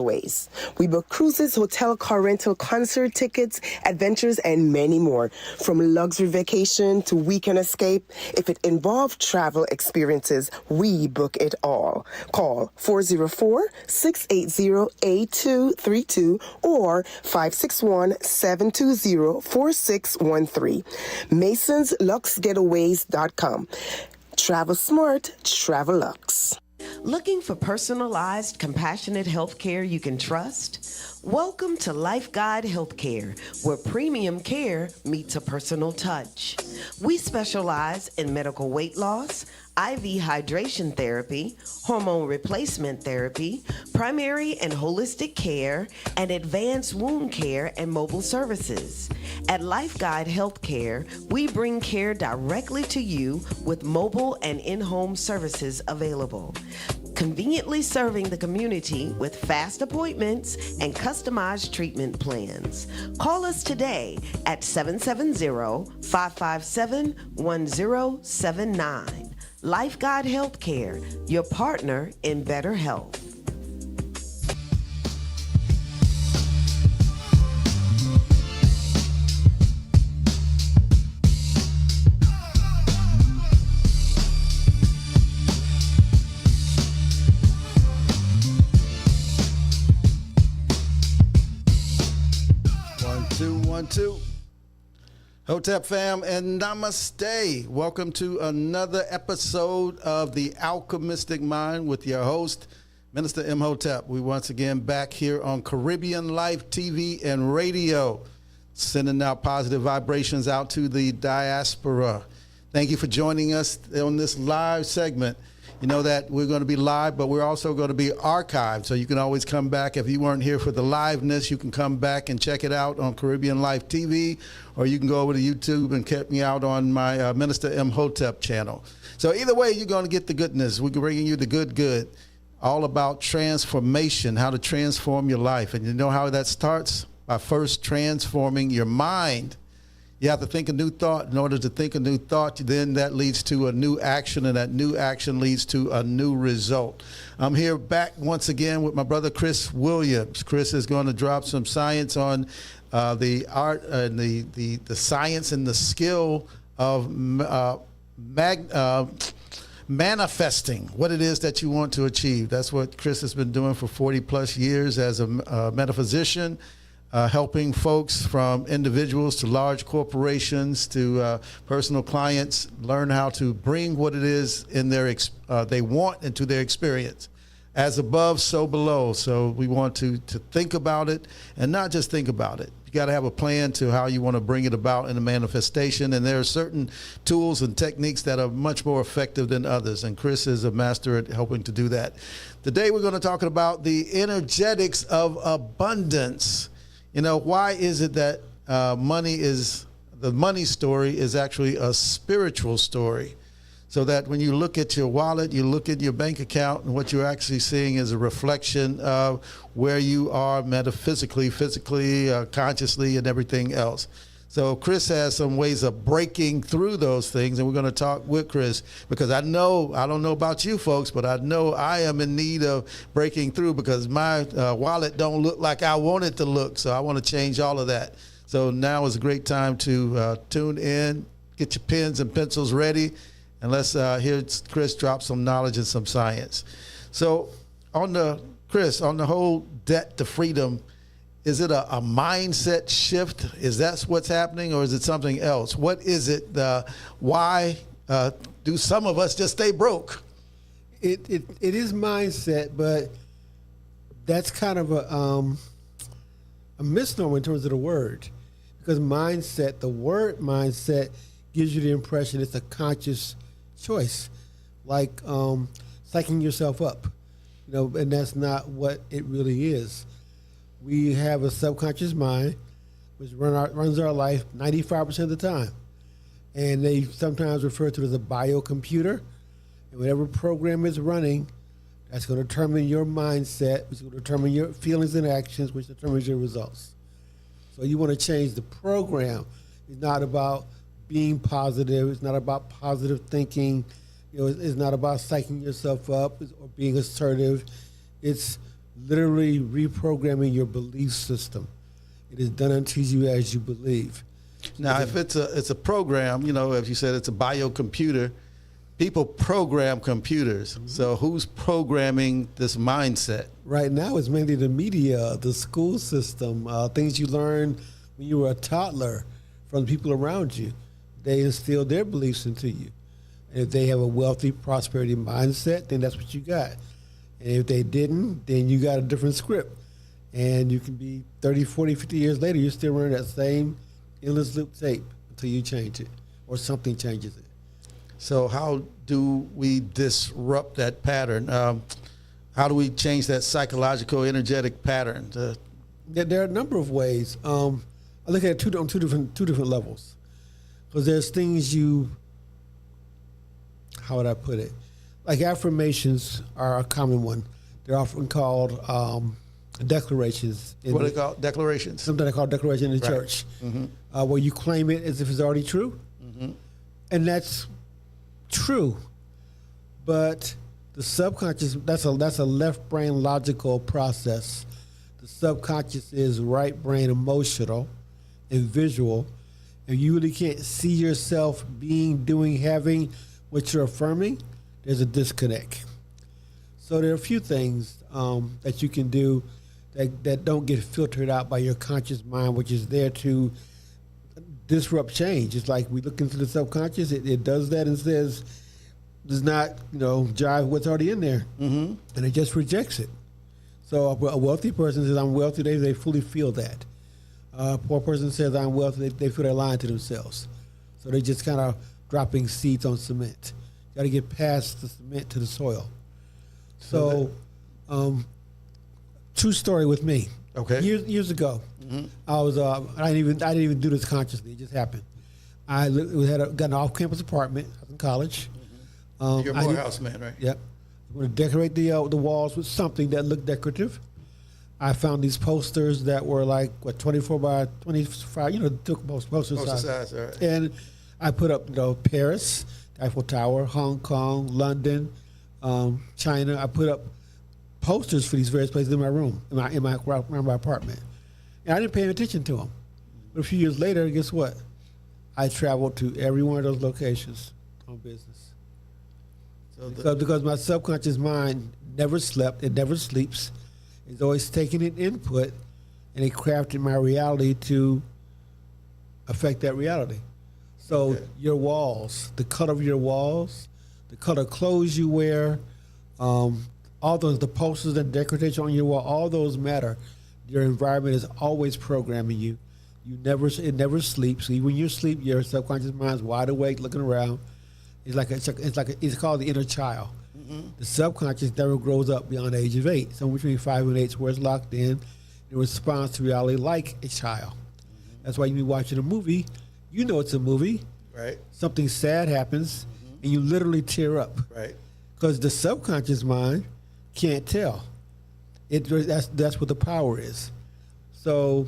ways. We book cruises, hotel, car rental, concert tickets, adventures, and many more. From luxury vacation to weekend escape, if it involves travel experiences, we book it all. Call 404-680-8232 or 561-720-4613. MasonsLuxGetaways.com. Travel smart, travel luxe. Looking for personalized, compassionate health care you can trust? Welcome to Life Guide Healthcare, where premium care meets a personal touch. We specialize in medical weight loss, IV hydration therapy, hormone replacement therapy, primary and holistic care, and advanced wound care and mobile services. At Life Guide Healthcare, we bring care directly to you with mobile and in-home services available, conveniently serving the community with fast appointments and customized treatment plans. Call us today at 770-557-1079. Life Guide Healthcare, your partner in better health. One, two. Hotep fam and namaste. Welcome to another episode of the Alkemystic Mind with your host, Minister Imhotep. We once again back here on Caribbeanlifetv and radio, sending out positive vibrations out to the diaspora. Thank you for joining us on this live segment. You know that we're going to be live, but we're also going to be archived. So you can always come back. If you weren't here for the liveness, you can come back and check it out on Caribbean Life TV, or you can go over to YouTube and check me out on my Minister Imhotep channel. So either way, you're going to get the goodness. We're bringing you the good, all about transformation, how to transform your life. And you know how that starts? By first transforming your mind. You have to think a new thought. In order to think a new thought, then that leads to a new action, and that new action leads to a new result. I'm here back once again with my brother Chris Williams. Chris is going to drop some science on the art and the science and the skill of manifesting what it is that you want to achieve. That's what Chris has been doing for 40 plus years as a metaphysician. Helping folks from individuals to large corporations to personal clients learn how to bring what it is in their they want into their experience. As above, so below. So we want to think about it and not just think about it. You got to have a plan to how you want to bring it about in a manifestation. And there are certain tools and techniques that are much more effective than others. And Chris is a master at helping to do that. Today we're going to talk about the energetics of abundance. You know, why is it that the money story is actually a spiritual story? So that when you look at your wallet, you look at your bank account, and what you're actually seeing is a reflection of where you are metaphysically, physically, consciously, and everything else. So Chris has some ways of breaking through those things, and we're going to talk with Chris because I don't know about you folks, but I know I am in need of breaking through because my wallet don't look like I want it to look. So I want to change all of that. So now is a great time to tune in, get your pens and pencils ready, and let's hear Chris drop some knowledge and some science. So on the whole debt to freedom, is it a mindset shift? Is that what's happening, or is it something else? What is it? Why do some of us just stay broke? It is mindset, but that's kind of a misnomer in terms of the word, because mindset, the word mindset, gives you the impression it's a conscious choice, like psyching yourself up, and that's not what it really is. We have a subconscious mind, which runs our life 95% of the time. And they sometimes refer to it as a biocomputer. And whatever program is running, that's going to determine your mindset, which is going to determine your feelings and actions, which determines your results. So you want to change the program. It's not about being positive. It's not about positive thinking. It's not about psyching yourself up or being assertive. It's literally reprogramming your belief system. It is done unto you as you believe. Now, if it's a program, you know, as you said, it's a biocomputer. People program computers. So who's programming this mindset? Right now, it's mainly the media, the school system, things you learned when you were a toddler from the people around you. They instill their beliefs into you. And if they have a wealthy prosperity mindset, then that's what you got. And if they didn't, then you got a different script. And you can be 30, 40, 50 years later, you're still running that same endless loop tape until you change it or something changes it. So how do we disrupt that pattern? How do we change that psychological, energetic pattern? There are a number of ways. I look at it on two different levels. Because there's things how would I put it? Like affirmations are a common one. They're often called declarations. What are they called? Declarations? Something they call declaration in the church, where you claim it as if it's already true. And that's true. But the subconscious, that's a left brain logical process. The subconscious is right brain emotional and visual. And you really can't see yourself being, doing, having what you're affirming, there's a disconnect. So there are a few things that you can do that don't get filtered out by your conscious mind, which is there to disrupt change. It's like we look into the subconscious, it does that and says, does not, jive what's already in there. And it just rejects it. So a wealthy person says, I'm wealthy, they fully feel that. A poor person says, I'm wealthy, they feel they're lying to themselves. So they're just kind of dropping seeds on cement. Got to get past the cement to the soil. So, true story with me. Okay. Years ago, I was I didn't even do this consciously. It just happened. I got an off-campus apartment. I was in college. You're a Morehouse man, right? Yep. I want to decorate the walls with something that looked decorative. I found these posters that were like 24 by 25. Took poster size. All right. And I put up Paris, Eiffel Tower, Hong Kong, London, China. I put up posters for these various places in my room, in my apartment, and I didn't pay any attention to them. But a few years later, guess what? I traveled to every one of those locations on business. So because my subconscious mind never slept, it never sleeps. It's always taking in input, and it crafted my reality to affect that reality. So your walls, the color of your walls, the color of clothes you wear, all the posters and decoration on your wall, all those matter. Your environment is always programming you. It never sleeps. Even when you sleep, your subconscious mind is wide awake, looking around. It's called the inner child. The subconscious never grows up beyond the age of 8. Somewhere between 5 and 8 is where it's locked in response to reality like a child. That's why you be watching a movie. You know it's a movie. Right. Something sad happens, and you literally tear up. Right. Because the subconscious mind can't tell. That's what the power is. So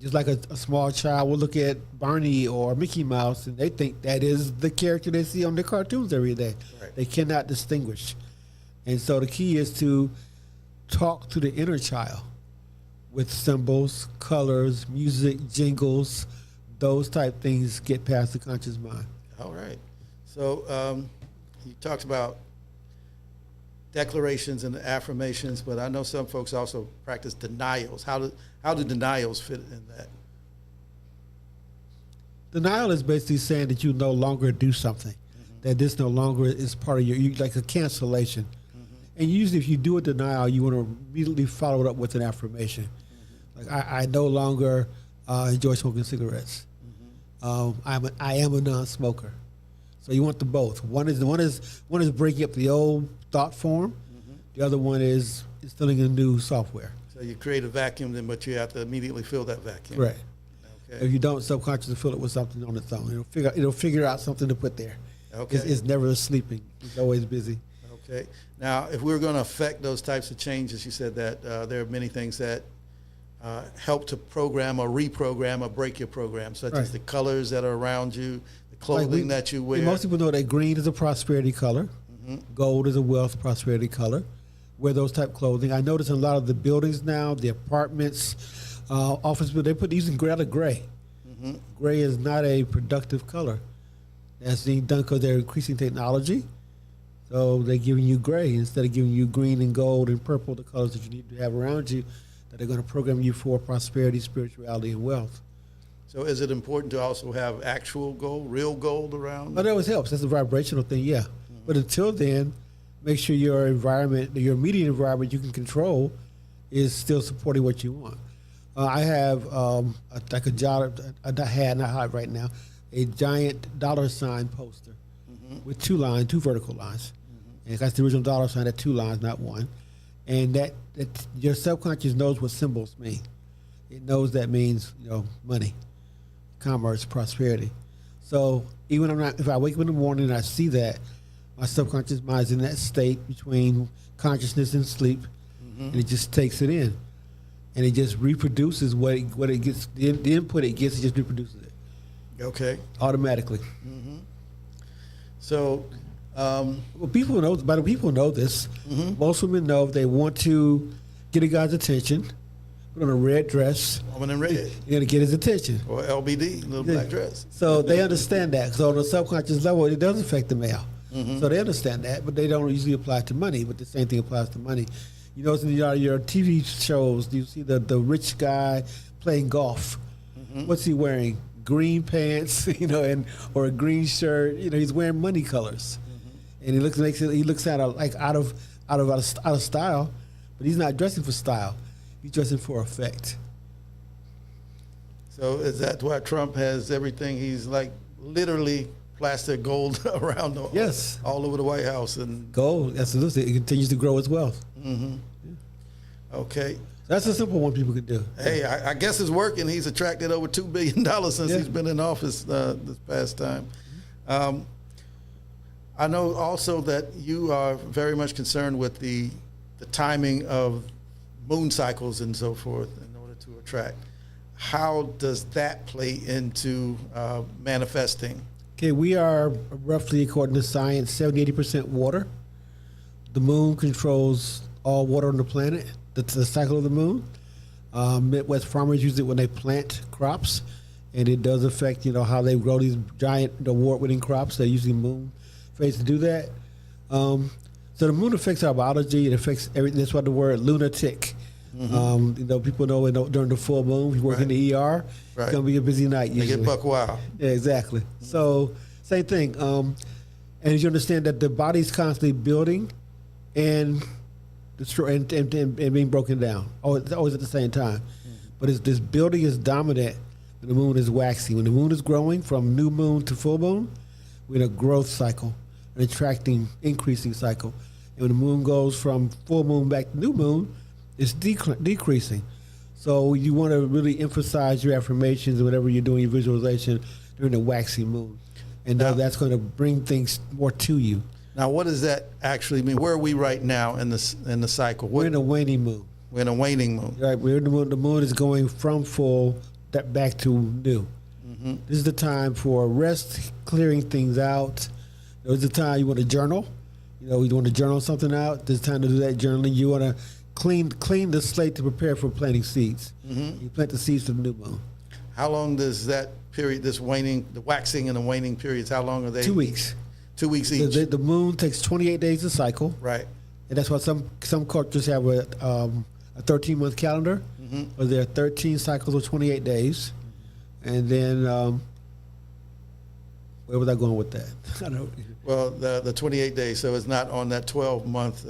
just like a small child will look at Barney or Mickey Mouse, and they think that is the character they see on their cartoons every day. Right. They cannot distinguish. And so the key is to talk to the inner child with symbols, colors, music, jingles, those type things get past the conscious mind. All right. So you talked about declarations and affirmations, but I know some folks also practice denials. How do denials fit in that? Denial is basically saying that you no longer do something, that this no longer is part of you like a cancellation. And usually if you do a denial, you want to immediately follow it up with an affirmation. Like I no longer enjoy smoking cigarettes. I am a non-smoker. So you want the both. One is breaking up the old thought form. The other one is instilling a new software. So you create a vacuum, then but you have to immediately fill that vacuum. Right. Okay. If you don't subconsciously fill it with something on its own, it'll figure out something to put there. Okay. It's never sleeping. It's always busy. Okay. Now, if we're going to affect those types of changes, you said that there are many things that help to program or reprogram or break your program, such as the colors that are around you, the clothing that you wear. Most people know that green is a prosperity color. Gold is a wealth prosperity color. wear those type of clothing. I notice in a lot of the buildings now, the apartments, office buildings, they put these in gray. Gray is not a productive color. That's being done because they're increasing technology. So they're giving you gray instead of giving you green and gold and purple, the colors that you need to have around you, that are going to program you for prosperity, spirituality, and wealth. So is it important to also have actual gold, real gold around? But that always helps. That's a vibrational thing, yeah. But until then, make sure your environment, your immediate environment you can control, is still supporting what you want. I have like a job I had, not hot right now, a giant $ poster with two vertical lines. And that's the original $, at 2 lines, not one. And that your subconscious knows what symbols mean. It knows that means, money, commerce, prosperity. So even if I wake up in the morning and I see that, my subconscious mind is in that state between consciousness and sleep, and it just takes it in, and it just reproduces what it gets. The input it gets, it just reproduces it. Okay. Automatically. So, well, people know this. Most women know if they want to get a guy's attention, put on a red dress. Woman in red. You're going to get his attention. Or LBD, little black dress. So they understand that. So on a subconscious level, it does affect the male. So they understand that, but they don't usually apply it to money. But the same thing applies to money. In your TV shows, you see the rich guy playing golf. What's he wearing? Green pants, or a green shirt. He's wearing money colors, and he looks out of style, but he's not dressing for style. He's dressing for effect. So is that why Trump has everything? He's like literally plastic gold around all over the White House and gold. Absolutely, it continues to grow as wealth. Okay. That's a simple one people can do. Hey, I guess it's working. He's attracted over $2 billion since he's been in office this past time. I know also that you are very much concerned with the timing of moon cycles and so forth in order to attract. How does that play into manifesting? Okay, we are roughly, according to science, 70-80% water. The moon controls all water on the planet. That's the cycle of the moon. Midwest farmers use it when they plant crops, and it does affect, how they grow these giant award-winning crops. They use the moon phase to do that. So the moon affects our biology. It affects everything. That's why the word lunatic. People know during the full moon, if you work in the ER, it's going to be a busy night usually. They get buck wild. Yeah, exactly. So same thing. And as you understand that the body's constantly building and destroying and being broken down, always at the same time. But this building is dominant when the moon is waxing. When the moon is growing from new moon to full moon, we're in a growth cycle, an attracting, increasing cycle. And when the moon goes from full moon back to new moon, it's decreasing. So you want to really emphasize your affirmations and whatever you're doing, your visualization during the waxing moon. And that's going to bring things more to you. Now, what does that actually mean? Where are we right now in the cycle? We're in a waning moon. We're in a waning moon. Right, we're in the moon. The moon is going from full back to new. This is the time for rest, clearing things out. This is the time you want to journal. You want to journal something out. This is time to do that journaling. You want to clean the slate to prepare for planting seeds. You plant the seeds for the new moon. How long does that period, the waxing and the waning periods, how long are they? 2 weeks. 2 weeks each. The moon takes 28 days to cycle. Right. And that's why some cultures have a 13-month calendar, where there are 13 cycles of 28 days. And then, where was I going with that? I don't. Well, the 28 days, so it's not on that 12-month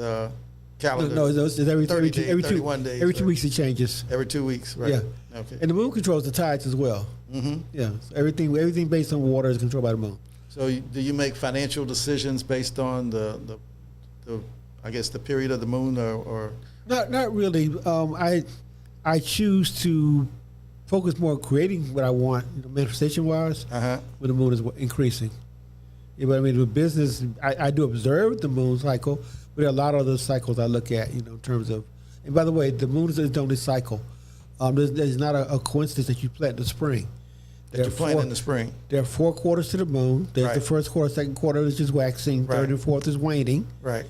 calendar. No, it's every 31 days. Every 2 weeks it changes. Every 2 weeks, right? Yeah. Okay. And the moon controls the tides as well. Yeah. So everything based on water is controlled by the moon. So do you make financial decisions based on the I guess the period of the moon or? Not really. I choose to focus more on creating what I want, manifestation wise, when the moon is increasing. Yeah, but I mean, with business, I do observe the moon cycle, but there are a lot of other cycles I look at, in terms of. And by the way, the moon is the only cycle. There's not a coincidence that you plant in the spring. That you plant in the spring. There are 4 quarters to the moon. There's the first quarter, second quarter is just waxing, third and fourth is waning. Right.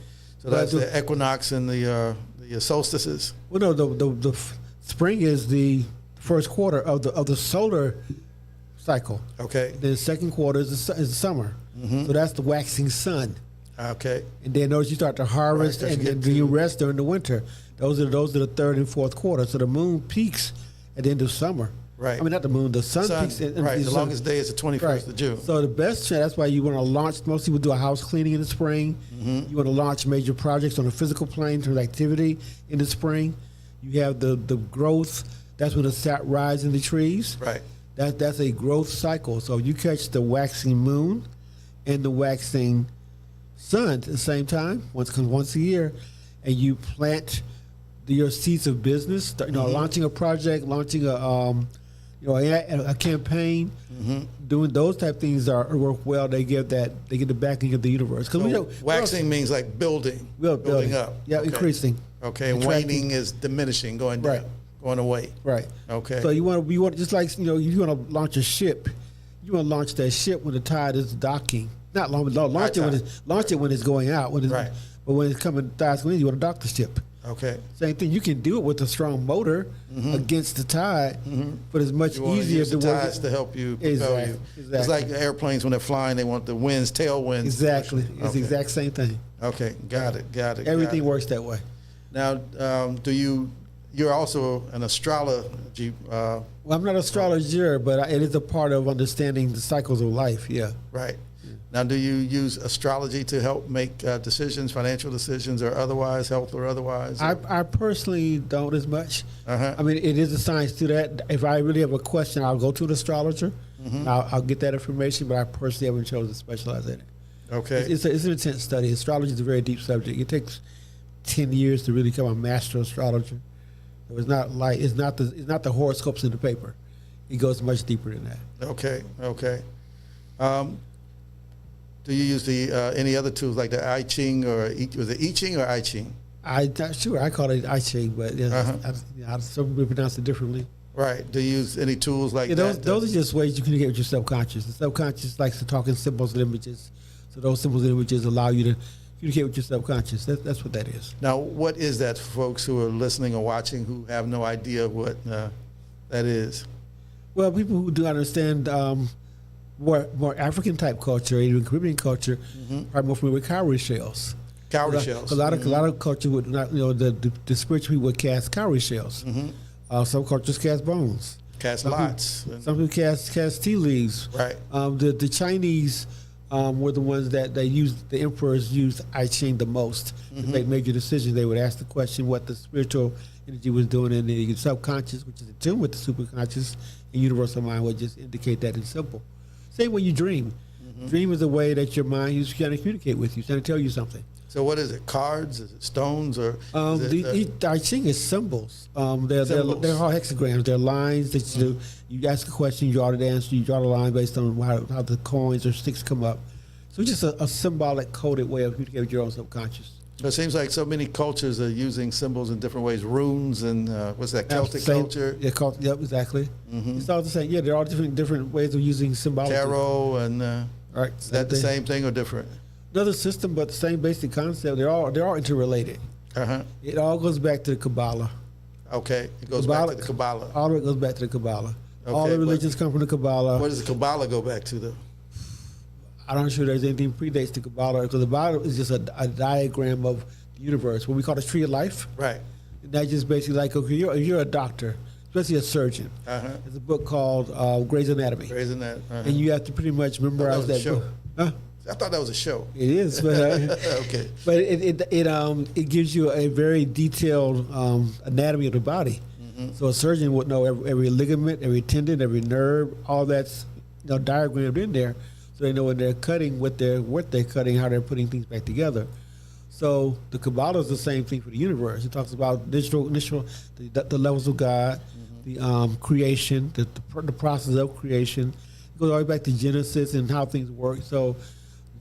So that's the equinox and the solstices. Well, no, the spring is the first quarter of the solar cycle. Okay. The second quarter is the summer. So that's the waxing sun. Okay. And then those you start to harvest and then you rest during the winter. Those are the third and fourth quarter. So the moon peaks at the end of summer. Right. I mean, not the moon. The sun peaks. Right. The longest day is the 21st of June. So the best. That's why you want to launch. Most people do a house cleaning in the spring. You want to launch major projects on a physical plane through activity in the spring. You have the growth. That's when the sap rise in the trees. Right. That's a growth cycle. So you catch the waxing moon and the waxing sun at the same time, once a year, and you plant your seeds of business. Launching a project, launching a campaign, doing those type of things work well. They get the backing of the universe. So waxing means like building up. Yeah, okay. Increasing. Okay, and waning is diminishing, going down, going away. Right. Okay. So you want just like you want to launch a ship. You want to launch that ship when the tide is docking. Not launch it when it's going out. But when it's coming, tide's going in, you want to dock the ship. Okay. Same thing. You can do it with a strong motor against the tide, but it's much easier to work tides to help you propel you. Exactly. It's like airplanes when they're flying; they want the winds, tailwinds. Exactly. It's the exact same thing. Okay, got it. Everything works that way. Now, you're also an astrology. Well, I'm not an astrologer, but it is a part of understanding the cycles of life. Yeah. Right. Now, do you use astrology to help make decisions, financial decisions, or otherwise, health or otherwise? I personally don't as much. I mean, it is a science to that. If I really have a question, I'll go to an astrologer. I'll get that information, but I personally haven't chosen to specialize in it. Okay. It's an intense study. Astrology is a very deep subject. It takes 10 years to really become a master astrologer. It's not the horoscopes in the paper. It goes much deeper than that. Okay. Do you use any other tools like the I Ching or was it I Ching or I Ching? I'm not sure. I call it I Ching, but some people pronounce it differently. Right. Do you use any tools like that? Those are just ways you communicate with your subconscious. The subconscious likes to talk in symbols and images. So those symbols and images allow you to communicate with your subconscious. That's what that is. Now, what is that for folks who are listening or watching who have no idea what that is? Well, people who do understand more African type culture, even Caribbean culture, are more familiar with cowrie shells. Cowrie shells. A lot of culture would not, the spiritual people would cast cowrie shells. Some cultures cast bones. Cast lots. Some people cast tea leaves. Right. The Chinese were the ones that the emperors used I Ching the most to make major decisions. They would ask the question what the spiritual energy was doing, and the subconscious, which is in tune with the superconscious and universal mind, would just indicate that in simple. Same when you dream. Dream is a way that your mind is trying to communicate with you, trying to tell you something. So what is it? Cards? Is it stones? Or I Ching is symbols. They're all hexagrams. They're lines that you ask a question, you draw the answer, you draw the line based on how the coins or sticks come up. So it's just a symbolic, coded way of communicating with your own subconscious. It seems like so many cultures are using symbols in different ways. Runes and what's that, Celtic culture? Yeah, yep, exactly. It's all the same. Yeah, they're all different ways of using symbology. Tarot and right. Is that the same thing or different? Another system, but the same basic concept. They're all interrelated. It all goes back to the Kabbalah. Okay, it goes back to the Kabbalah. All of it goes back to the Kabbalah. Okay, all the religions come from the Kabbalah. What does the Kabbalah go back to, though? I'm not sure there's anything predates the Kabbalah, because the Kabbalah is just a diagram of the universe, what we call the tree of life. Right. And that's just basically like, okay, you're a doctor, especially a surgeon. There's a book called Grey's Anatomy. Grey's Anatomy. And you have to pretty much memorize that book. Huh? I thought that was a show. It is, but okay. But it gives you a very detailed anatomy of the body. So a surgeon would know every ligament, every tendon, every nerve, all that's diagrammed in there, so they know when they're cutting, what they're cutting, how they're putting things back together. So the Kabbalah is the same thing for the universe. It talks about the levels of God, the creation, the process of creation. It goes all the way back to Genesis and how things work. So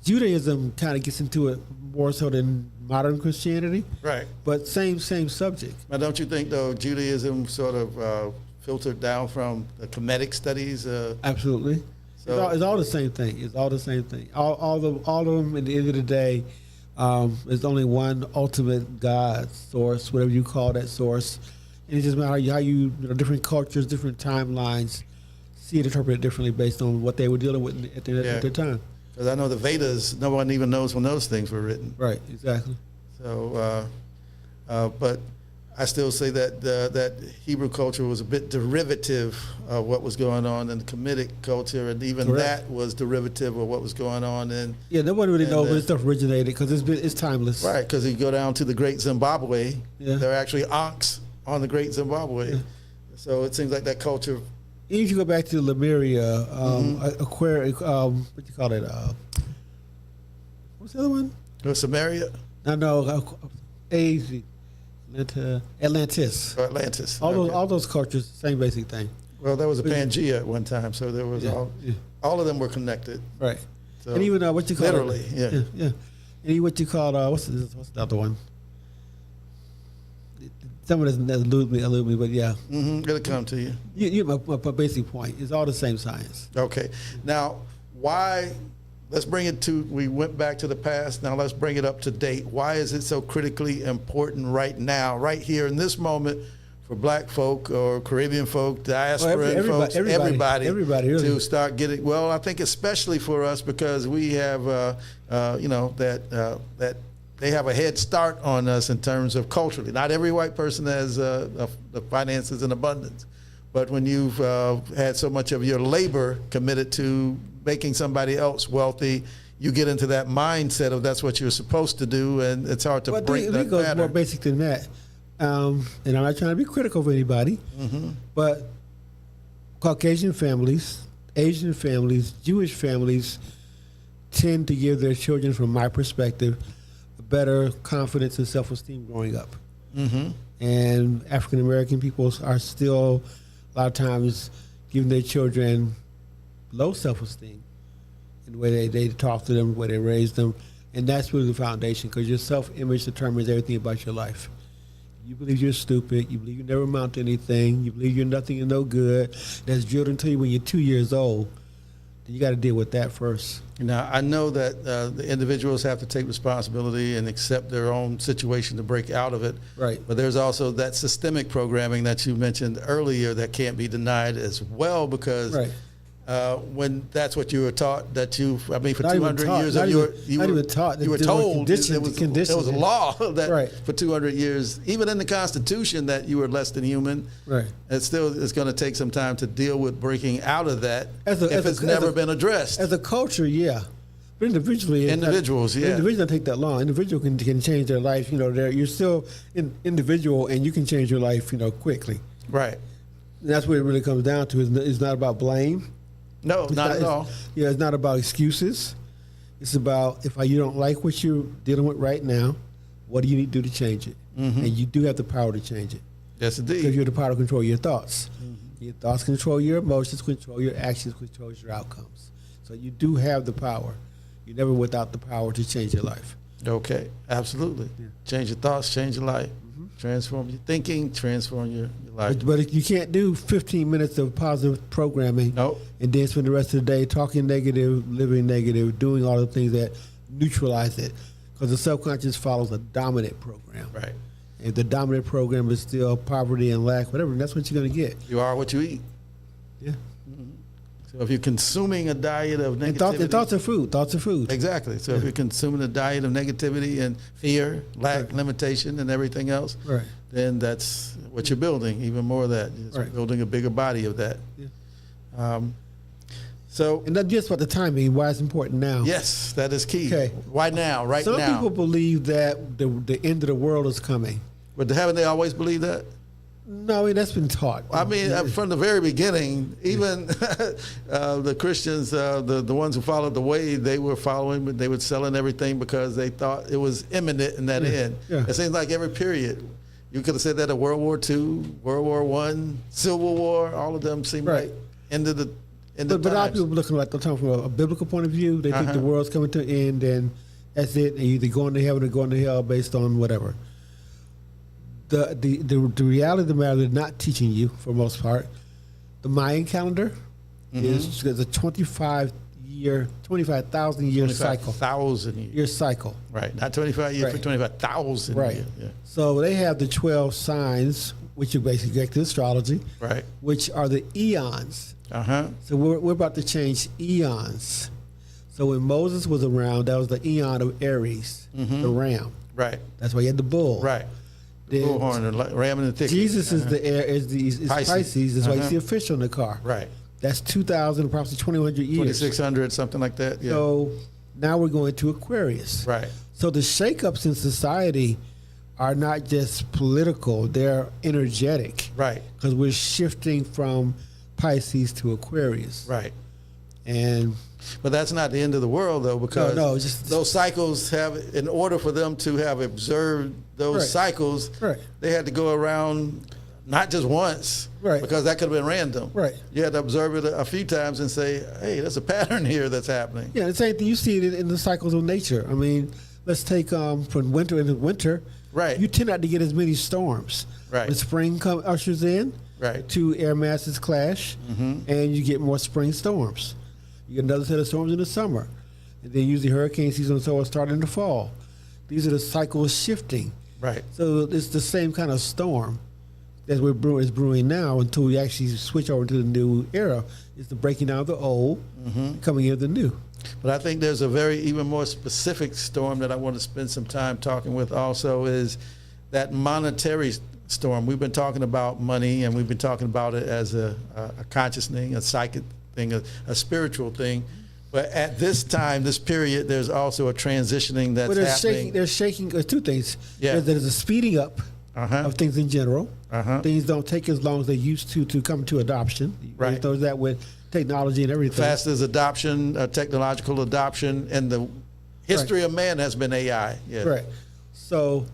Judaism kind of gets into it more so than modern Christianity. Right. But same subject. Now, don't you think, though, Judaism sort of filtered down from the Kemetic studies? Absolutely. So it's all the same thing. It's all the same thing. All of them, at the end of the day, There's only one ultimate God source, whatever you call that source. And it's just about how you different cultures, different timelines, see it interpreted differently based on what they were dealing with at the time. Because I know the Vedas, no one even knows when those things were written. Right, exactly. So, but I still say that that Hebrew culture was a bit derivative of what was going on in the Kemetic culture, and even that was derivative of what was going on in. Yeah, nobody really knows where this stuff originated because it's timeless. Right, because you go down to the Great Zimbabwe, Yeah. there are actually ankhs on the Great Zimbabwe. Yeah. So it seems like that culture. If you go back to Lemuria, Aquarius, what do you call it? What's the other one? Samaria? No, Asia, Atlantis. Or Atlantis. All those cultures, same basic thing. Well, there was a Pangea at one time, so there was Yeah. all of them were connected. Right. So, And even what you call literally, yeah. And even what you call what's the other one? Some of this elude me, but yeah. It'll come to you. My basic point is all the same science. Okay. Now, why? Let's bring it to. We went back to the past. Now let's bring it up to date. Why is it so critically important right now, right here in this moment, for Black folk or Caribbean folk, diaspora folks, everybody really. to start getting? Well, I think especially for us because we have, that they have a head start on us in terms of culturally. Not every white person has the finances in abundance, but when you've had so much of your labor committed to making somebody else wealthy, you get into that mindset of that's what you're supposed to do, and it's hard to break that pattern. It goes more pattern. basic than that. And I'm not trying to be critical of anybody, but Caucasian families, Asian families, Jewish families tend to give their children, from my perspective, better confidence and self-esteem growing up. And African American people are still a lot of times giving their children low self-esteem in the way they talk to them, the way they raise them. And that's really the foundation, because your self-image determines everything about your life. You believe you're stupid, you believe you never amount to anything, you believe you're nothing and no good. That's drilled into you when you're 2 years old. You got to deal with that first. Now, I know that the individuals have to take responsibility and accept their own situation to break out of it. Right. But there's also that systemic programming that you mentioned earlier that can't be denied as well, because when that's what you were taught, that for 200 years of you were told there was a law that for 200 years, even in the Constitution, that you were less than human. Right. It's going to take some time to deal with breaking out of that if it's never been addressed. As a culture, yeah. But individually, individuals don't take that long. Individual can change their life. You're still an individual, and you can change your life, quickly. Right. And that's what it really comes down to. It's not about blame. No, not at all. It's not about excuses. It's about, if you don't like what you're dealing with right now, what do you need to do to change it? And you do have the power to change it. Yes, indeed. Because you have the power to control your thoughts. Your thoughts control your emotions, control your actions, control your outcomes. So you do have the power. You're never without the power to change your life. Okay, absolutely. Yeah. Change your thoughts, change your life. Transform your thinking, transform your life. But you can't do 15 minutes of positive programming and then spend the rest of the day talking negative, living negative, doing all the things that neutralize it. Because the subconscious follows a dominant program. Right. If the dominant program is still poverty and lack, whatever, that's what you're going to get. You are what you eat. Yeah. So if you're consuming a diet of negativity. Thoughts are food. Thoughts are food. Exactly. So if you're consuming a diet of negativity and fear, lack, limitation, and everything else, then that's what you're building, even more of that. You're building a bigger body of that. Yeah. And that's just about the timing, why it's important now. Yes, that is key. Okay. Why now, now? Some people believe that the end of the world is coming. But haven't they always believed that? No, that's been taught. I mean, from the very beginning, even the Christians, the ones who followed the way, they were following, but they were selling everything because they thought it was imminent in that end. Yeah. It seems like every period. You could have said that of World War II, World War I, Civil War, all of them seem like end of the But a lot of people looking at the time from a biblical point of view. They think the world's coming to an end and that's it. And you're either going to heaven or going to hell based on whatever. The reality of the matter, they're not teaching you for the most part. The Mayan calendar is a 25 25,000 year cycle. 25,000 years. Year cycle. Right. Not 25 years, Right. for 25,000 Right. years. Yeah. So they have the 12 signs, which are basically connected to astrology, Right. which are the eons. Uh-huh. So we're about to change eons. So when Moses was around, that was the eon of Aries, the ram. Right. That's why he had the bull. Right. The Then bullhorn, the ram in the thicket. Jesus is the air is Pisces. That's why you see a fish on the car. Right. That's 2,000, approximately 2,100 years. 2,600, something like that. Yeah. So now we're going to Aquarius. Right. So the shakeups in society are not just political; they're energetic. Right. Because we're shifting from Pisces to Aquarius. Right. And But that's not the end of the world, though, because No, just- those cycles have, in order for them to have observed those Right. cycles, Right. they had to go around not just once, Right. because that could have been random. Right. You had to observe it a few times and say, hey, there's a pattern here that's happening. yeah, the same thing. You see it in the cycles of nature. I mean, let's take from winter into winter. Right. You tend not to get as many storms. Right. When spring ushers in, Right. two air masses clash, and you get more spring storms. You get another set of storms in the summer, and then usually hurricane season so will start in the fall. These are the cycles shifting. Right. So it's the same kind of storm that is brewing now until we actually switch over to the new era. It's the breaking down of the old, coming in the new. But I think there's a very even more specific storm that I want to spend some time talking with also is that monetary storm. We've been talking about money, and we've been talking about it as a conscious thing, a psychic thing, a spiritual thing. But at this time, this period, there's also a transitioning that's But happening. there's shaking. There's two things. Yeah. There's a speeding up of things in general. Things don't take as long as they used to come to adoption. Right. There's that with technology and everything. Fastest adoption, technological adoption, and the history of man has been AI. Yeah. Right. So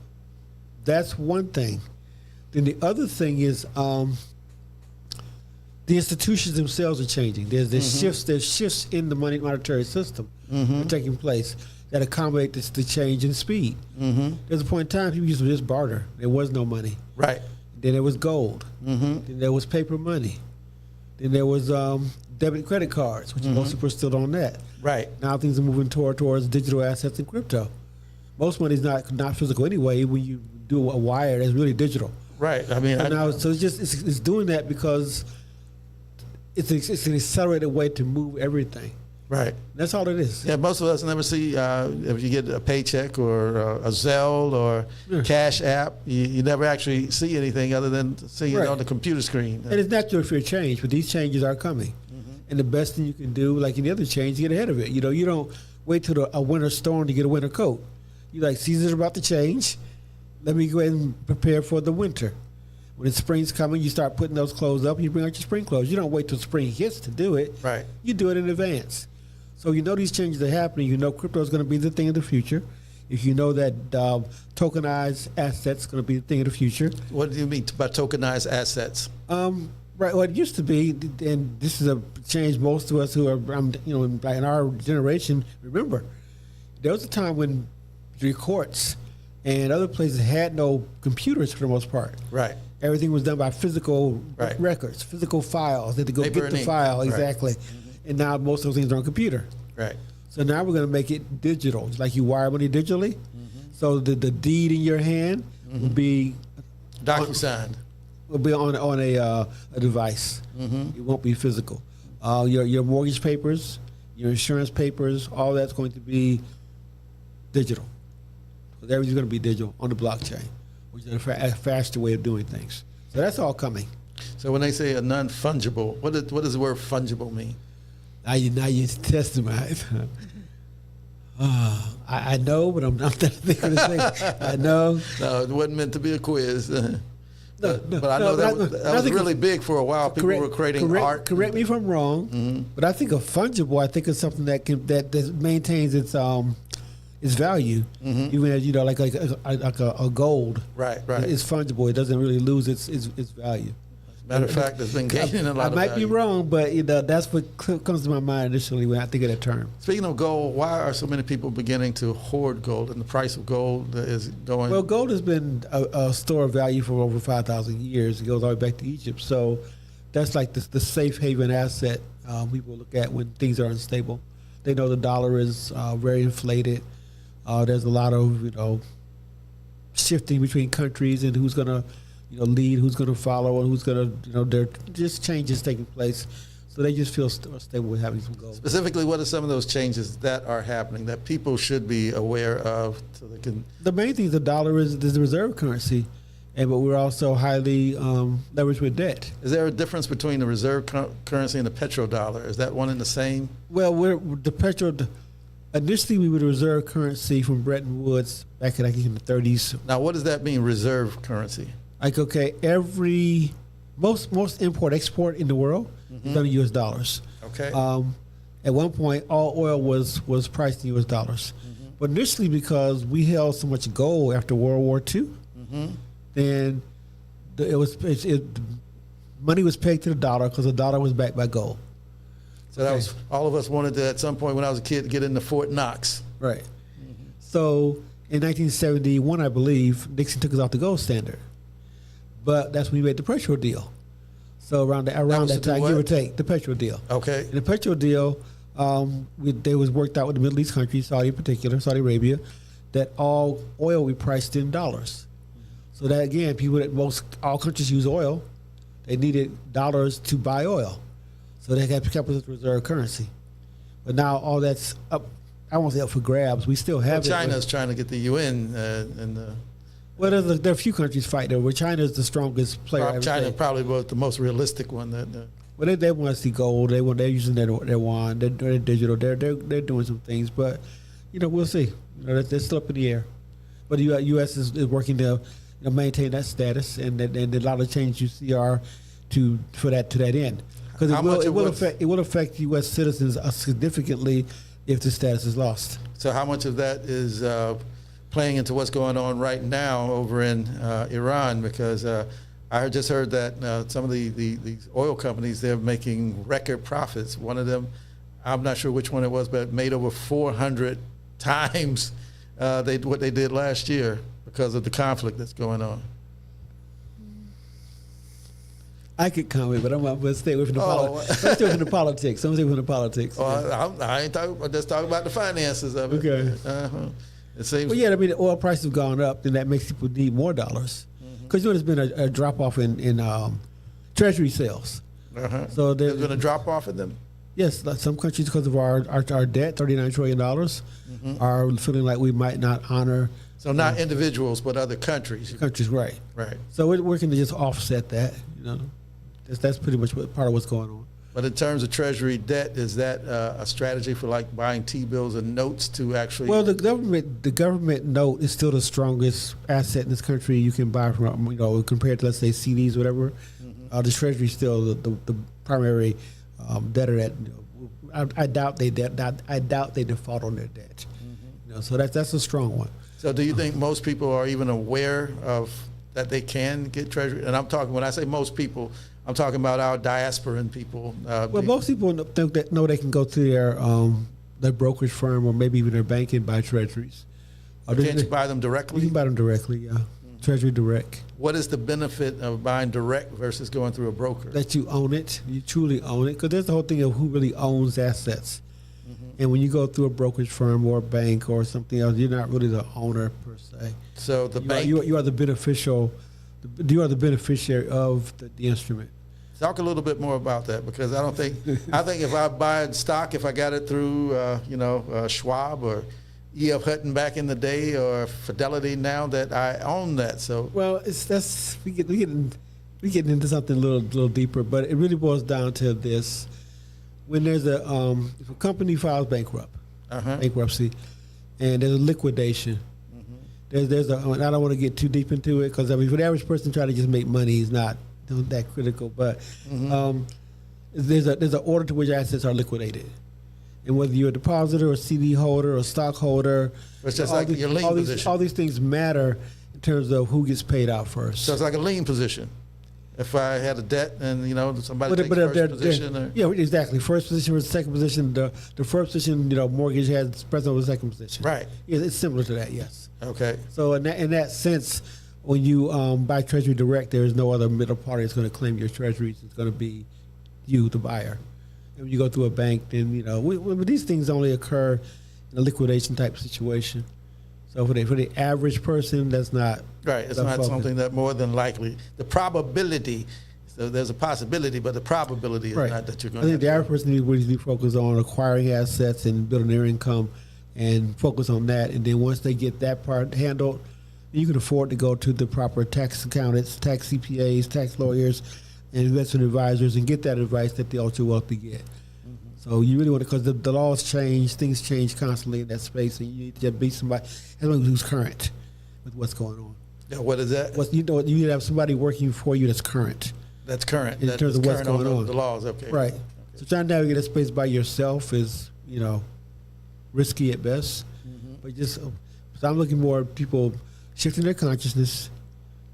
that's one thing. Then the other thing is the institutions themselves are changing. There's shifts. There's shifts in the monetary system that are taking place that accommodate the change in speed. There's a point in time people used to just barter. There was no money. Right. Then there was gold. Then there was paper money. Then there was debit and credit cards, which most people are still on that. Right. Now things are moving towards digital assets and crypto. Most money is not physical anyway. When you do a wire, that's really digital. Right. I mean, So it's doing that because it's an accelerated way to move everything. right. That's all it is. Yeah, most of us never see if you get a paycheck or a Zelle or Cash App. You never actually see anything other than seeing it on the computer screen. And it's natural for a change, but these changes are coming. And the best thing you can do, like any other change, get ahead of it. You don't wait till a winter storm to get a winter coat. You like, seasons are about to change. Let me go ahead and prepare for the winter. When the spring's coming, you start putting those clothes up. You bring out your spring clothes. You don't wait till spring hits to do it. Right. You do it in advance. So you know these changes are happening. You know crypto is going to be the thing of the future. If you know that tokenized assets going to be the thing of the future. What do you mean by tokenized assets? Right. What it used to be, and this is a change most of us who are, in our generation remember. There was a time when the courts and other places had no computers for the most part. Right. Everything was done by physical Right. records, physical files. They had to go Paper get and the ink. file, Right. exactly. And now most of those things are on computer. Right. So now we're going to make it digital. It's like you wire money digitally. So the deed in your hand will be DocuSign. on a device. It won't be physical. Your mortgage papers, your insurance papers, all that's going to be digital. So everything's going to be digital on the blockchain, which is a faster way of doing things. So that's all coming. So when they say a non-fungible, what does the word fungible mean? Now you testing my. I know, but I'm not thinking to say. I know. No, it wasn't meant to be a quiz. But I no, know that was really big for a while. People were creating art. Correct me if I'm wrong, but I think of fungible. I think of something that maintains its value, even as like a gold. Right. It's fungible. It doesn't really lose its value. Matter of fact, it's been gaining a lot of I might value. be wrong, but that's what comes to my mind initially when I think of that term. Speaking of gold, why are so many people beginning to hoard gold, and the price of gold is going? Well, gold has been a store of value for over 5,000 years. It goes all the way back to Egypt. So that's like the safe haven asset people look at when things are unstable. They know the dollar is very inflated. There's a lot of shifting between countries and who's going to lead, who's going to follow, and who's going to there are just changes taking place. So they just feel stable with having some goals. Specifically, what are some of those changes that are happening that people should be aware of so they can? The main thing is the dollar is the reserve currency, but we're also highly leveraged with debt. Is there a difference between the reserve currency and the petrodollar? Is that one and the same? Well, initially we were the reserve currency from Bretton Woods back in the 30s. Now, what does that mean, reserve currency? Like, okay, most import export in the world is done in U.S. dollars. Okay. At one point, all oil was priced in U.S. dollars, but initially because we held so much gold after World War II, then money was pegged to the dollar because the dollar was backed by gold. So that was all of us wanted to, at some point when I was a kid, get into Fort Knox. Right. So in 1971, I believe, Nixon took us off the gold standard. But that's when we made the petro deal. So around that time, give or take, the petro deal. Okay. And the petro deal, they was worked out with the Middle East countries, Saudi in particular, Saudi Arabia, that all oil we priced in dollars. So that again, all countries use oil, they needed dollars to buy oil. So they kept us as reserve currency. But now all that's up, I won't say up for grabs. We still have China's trying to get the UN well, there are a few countries fighting over. China is the strongest player. China probably was the most realistic one. Well, they want to see gold. They're using their yuan. They're digital. They're doing some things, but we'll see. They're still up in the air. But the U.S. is working to maintain that status, and a lot of changes you see are to that end. Because it will affect U.S. citizens significantly if the status is lost. So how much of that is playing into what's going on right now over in Iran? Because I just heard that some of these oil companies, they're making record profits. One of them, I'm not sure which one it was, but made over 400 times what they did last year because of the conflict that's going on. I could comment, but I'm going to stay away from the politics. I'm stay away from the politics. I'm stay away from the politics. Well, I ain't talking. I'm just talking about the finances of it. Okay. It seems. Well, yeah. I mean, the oil prices have gone up, and that makes people need more dollars. Because there's been a drop off in treasury sales. So there's been a drop off in them. Yes, some countries, because of our debt, $39 trillion, are feeling like we might not honor. So not individuals, but other countries. Countries, right. Right. So we're working to just offset that. That's pretty much part of what's going on. But in terms of treasury debt, is that a strategy for like buying T-bills and notes to actually? Well, the government note is still the strongest asset in this country you can buy from. Compared to, let's say, CDs, whatever. The treasury is still the primary debtor that. I doubt they default on their debt. So that's a strong one. So do you think most people are even aware of that they can get treasury? And I'm talking, when I say most people, I'm talking about our diasporan people. Well, most people know they can go to their brokerage firm or maybe even their bank and buy treasuries. Can't you buy them directly? You can buy them directly, yeah. Treasury direct. What is the benefit of buying direct versus going through a broker? That you own it. You truly own it. Because there's the whole thing of who really owns assets. And when you go through a brokerage firm or a bank or something else, you're not really the owner per se. So bank, you are the beneficial. You are the beneficiary of the instrument. Talk a little bit more about that, because I think if I buy if I got it through Schwab or E.F. Hutton back in the day or Fidelity now, that I own that. So we getting into something a little deeper, but it really boils down to this. When there's if a company files bankruptcy, and there's a liquidation, there's I don't want to get too deep into it, because for the average person trying to just make money is not that critical. But there's an order to which assets are liquidated, and whether you're a depositor or CD holder or stockholder, it's just like your lien position. All these things matter in terms of who gets paid out first. So it's like a lien position. If I had a debt and somebody takes first position, yeah, exactly. First position versus second position. The first position, mortgage has present over the second position. Right. Yeah, it's similar to that. Yes. Okay. So in that sense, when you buy Treasury direct, there is no other middle party that's going to claim your treasuries. It's going to be you, the buyer. And when you go through a bank, then these things only occur in a liquidation type situation. So for the average person, that's not right. It's not something that more than likely the probability. So there's a possibility, but the probability is not that you're going to. I think the average person needs to be focused on acquiring assets and building their income, and focus on that. And then once they get that part handled, you can afford to go to the proper tax accountants, tax CPAs, tax lawyers, and investment advisors, and get that advice that the ultra wealthy get. So you really want to, because the laws change, things change constantly in that space, and you need to be somebody who's current with what's going on. Yeah, what is that? You need to have somebody working for you that's current. That's current. In terms of what's going on. The laws, okay. Right. Okay. So trying to navigate that space by yourself is, risky at best. But so I'm looking more at people shifting their consciousness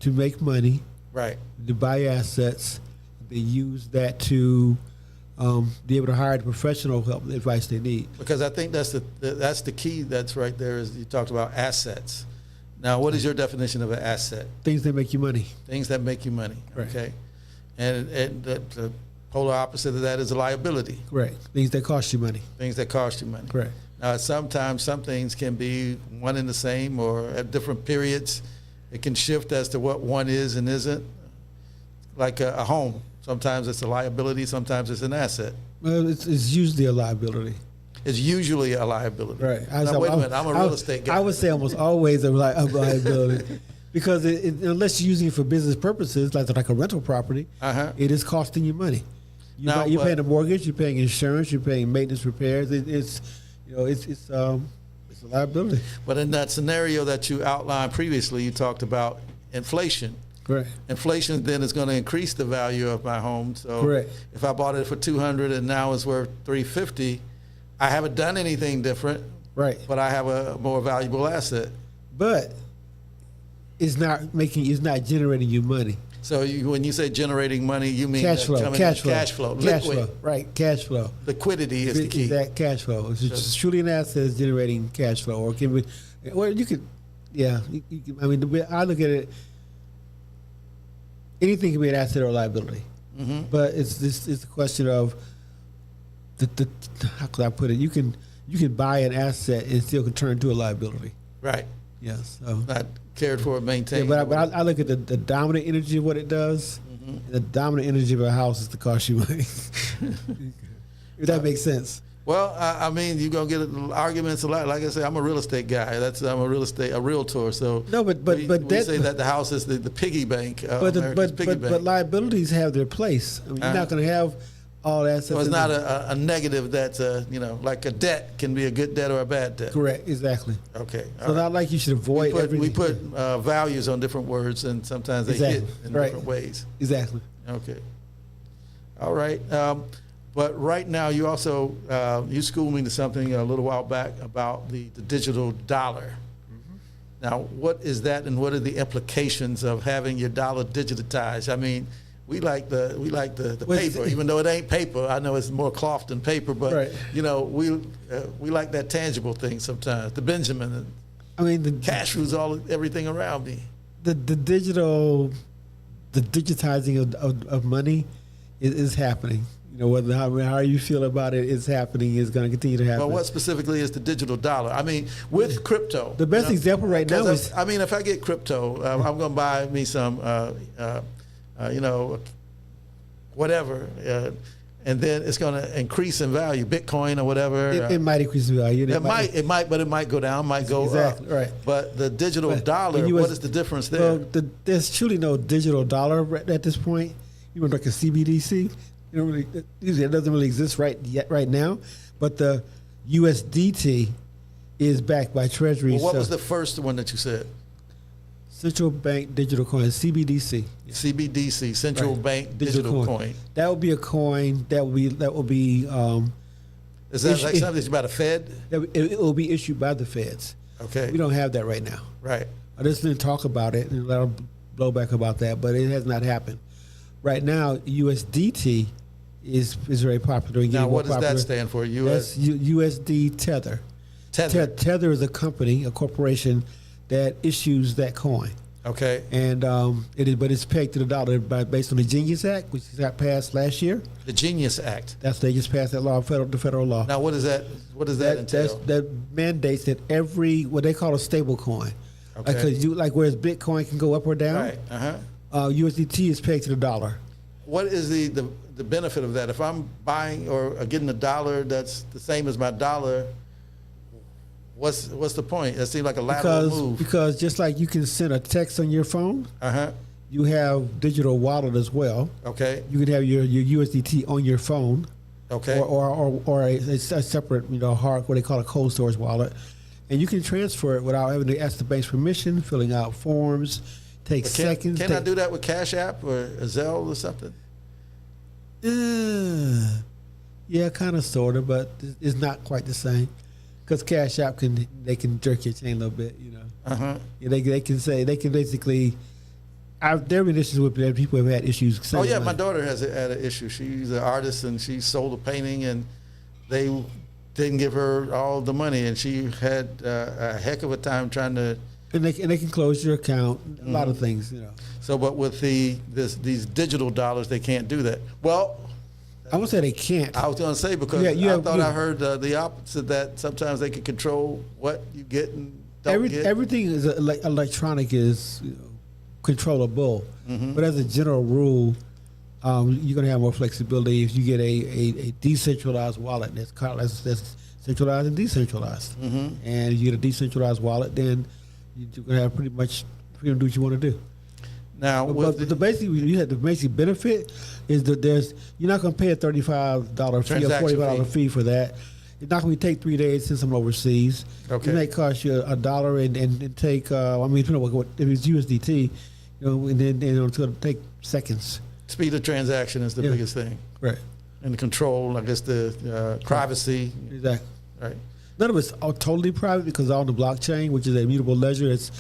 to make money, right, to buy assets. They use that to be able to hire the professional help and advice they need. Because I think that's the key that's right there is you talked about assets. Now, what is your definition of an asset? Things that make you money. Things that make you money, right. Okay. And the polar opposite of that is a liability. Right. Things that cost you money. Things that cost you money. Correct. Now, sometimes some things can be one and the same, or at different periods, it can shift as to what one is and isn't. Like a home. Sometimes it's a liability, sometimes it's an asset. Well, it's usually a liability. It's usually a liability. Right. Now, wait a minute, I'm a real estate guy. I would say almost always a liability. Because unless you're using it for business purposes, like a rental property, it is costing you money. You're paying a mortgage, you're paying insurance, you're paying maintenance, repairs. It's a liability. But in that scenario that you outlined previously, you talked about inflation. Correct. Inflation then is going to increase the value of my home. So correct. If I bought it for $200 and now it's worth $350, I haven't done anything different. Right. But I have a more valuable asset. But it's not generating you money. So when you say generating money, you mean cash flow, liquid. Right, cash flow. Liquidity is the key. That cash flow. It's truly an asset is generating cash flow, or can be, well, you could, yeah. I mean, the way I look at it, anything can be an asset or a liability, but it's a question of the how could I put it? You can buy an asset and still can turn into a liability. Right. Yes. So. Not cared for, maintained. Yeah, but I look at the dominant energy of what it does. The dominant energy of a house is to cost you money. If that makes sense. Well, I mean, you're gonna get arguments a lot. Like I say, I'm a real estate guy. I'm a realtor. So no, but we say that the house is the piggy bank. But liabilities have their place. I mean, you're not going to have all assets. So it's not a negative that's like a debt can be a good debt or a bad debt. Correct. Exactly. Okay. So not like you should avoid everything. We put values on different words, and sometimes they hit in different ways. Exactly. Okay. All right. But right now, you also you schooled me to something a little while back about the digital dollar. Now, what is that, and what are the implications of having your dollar digitized? I mean, we like the paper, even though it ain't paper. I know it's more cloth than paper, but we like that tangible thing sometimes. The Benjamin, I mean, the cash rules everything around me. The digitizing of money is happening. You know, how you feel about it is happening, is going to continue to happen. But what specifically is the digital dollar? I mean, with crypto. The best example right now is... I mean, if I get crypto, I'm going to buy me some, whatever, and then it's going to increase in value, Bitcoin or whatever. It might increase in value. It might go down, might go up. Right. But the digital dollar, what is the difference there? Well, there's truly no digital dollar at this point. Even like a CBDC. It doesn't really exist right now, but the USDT is backed by Treasury. Well, what was the first one that you said? Central Bank Digital Coin, CBDC. CBDC, Central Bank Digital Coin. That would be a coin that will be. Is that like something that's about a Fed? It will be issued by the Feds. Okay. We don't have that right now. Right. I just didn't talk about it and a lot of blowback about that, but it has not happened. Right now, USDT is very popular. Now, what does that stand for? That's USD Tether. Tether is a company, a corporation that issues that coin. Okay. And but it's pegged to the dollar based on the Genius Act, which got passed last year. The Genius Act. They just passed that law, the federal law. Now, what does that entail? That mandates that every what they call a stable coin, Okay. whereas Bitcoin can go up or down, Right. USDT is pegged to the dollar. What is the benefit of that? If I'm buying or getting a dollar that's the same as my dollar, what's the point? That seems like a lateral move. Because just like you can send a text on your phone, you have digital wallet as well. Okay. You can have your USDT on your phone. Okay. Or a separate, what they call a cold storage wallet, and you can transfer it without having to ask the bank's permission, filling out forms, takes seconds. Can I do that with Cash App or Zelle or something? Yeah, kind of, sort of, but it's not quite the same. Because Cash App can jerk your chain a little bit, Yeah, they can basically. There have been issues with that. People have had issues. Oh yeah, my daughter has had an issue. She's an artist and she sold a painting, and they didn't give her all the money, and she had a heck of a time trying to. And they can close your account. A lot of things, So, but with these digital dollars, they can't do that. Well, I won't say they can't. I was going to say because I heard the opposite, that sometimes they can control what you get and don't get. Everything is electronic is controllable, but as a general rule, you're going to have more flexibility if you get a decentralized wallet that's centralized and decentralized. And if you get a decentralized wallet, then you're going to have pretty much freedom to do what you want to do. Now, but the basic benefit is that you're not going to pay a $35 fee or $45 fee for that. It's not going to take 3 days to send someone overseas. Okay. It may cost you $1 and take. Depending on what if it's USDT, and then it's going to take seconds. Speed of transaction is the biggest thing, right? And the control, I guess, the privacy. Exactly. Right. None of it's totally private because it's on the blockchain, which is a immutable ledger. It's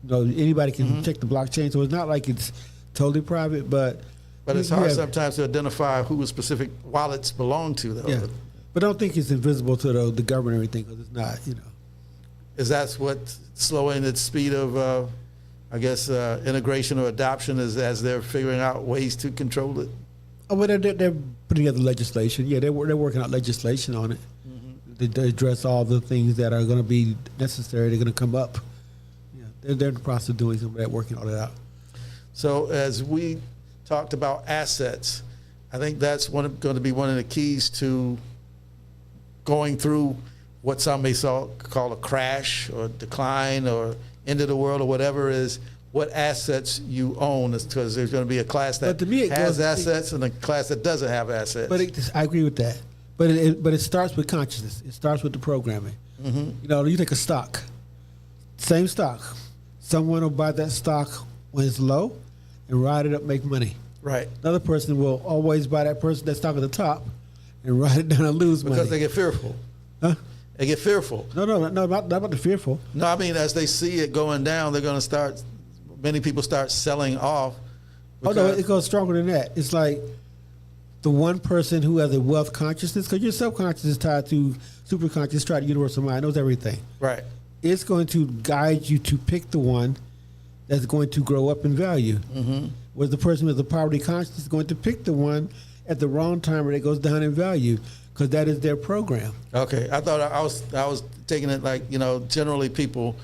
anybody can check the blockchain, so it's not like it's totally private, but it's hard sometimes to identify who specific wallets belong to, though. Yeah. But don't think it's invisible to the government or anything, because it's not, Is that what's slowing the speed of, integration or adoption as they're figuring out ways to control it? Oh, well, they're putting together legislation. Yeah, they're working out legislation on it to address all the things that are going to be necessary. They're going to come up. Yeah, they're in the process of doing some of that, working all that out. So as we talked about assets, I think that's going to be one of the keys to going through what some may call a crash or decline or end of the world or whatever, is what assets you own, because there's going to be a class that has assets and a class that doesn't have assets. But I agree with that. But it starts with consciousness. It starts with the programming. You take a stock, same stock. Someone will buy that stock when it's low and ride it up, make money. Right. Another person will always buy that stock at the top and ride it down and lose money. Because they get fearful. Huh? They get fearful. No, not about the fearful. No, I mean, as they see it going down, they're going to many people start selling off. Oh, no, it goes stronger than that. It's like the one person who has a wealth consciousness, because your subconscious is tied to superconscious, tied to universal mind, knows everything. Right. It's going to guide you to pick the one that's going to grow up in value. Whereas the person with the poverty consciousness is going to pick the one at the wrong time where it goes down in value, because that is their program. Okay, I thought I was taking it like, generally people,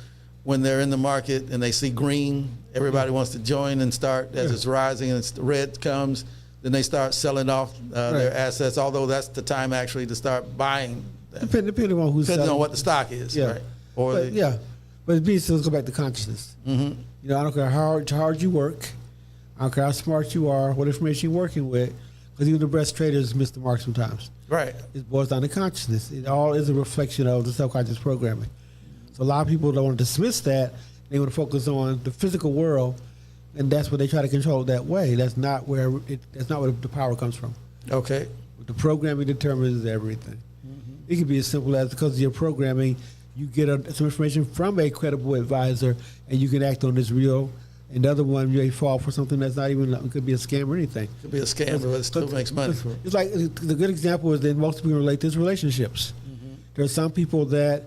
when they're in the market and they see green, everybody wants to join and start as it's rising, and red comes, then they start selling off their assets, although that's the time actually to start buying them. Depending on who's selling. Depending on what the stock is, right? But it means let's go back to consciousness. I don't care how hard you work, I don't care how smart you are, what information you're working with, because even the best traders miss the mark sometimes. Right. It boils down to consciousness. It all is a reflection of the subconscious programming. So a lot of people don't want to dismiss that. They want to focus on the physical world, and that's what they try to control that way. That's not where the power comes from. Okay. The programming determines everything. It can be as simple as, because of your programming, you get some information from a credible advisor, and you can act on this real. And the other one, you may fall for something that's not even, it could be a scam or anything. It could be a scam, but it still makes money. It's like, the good example is that most people relate this to relationships. There are some people that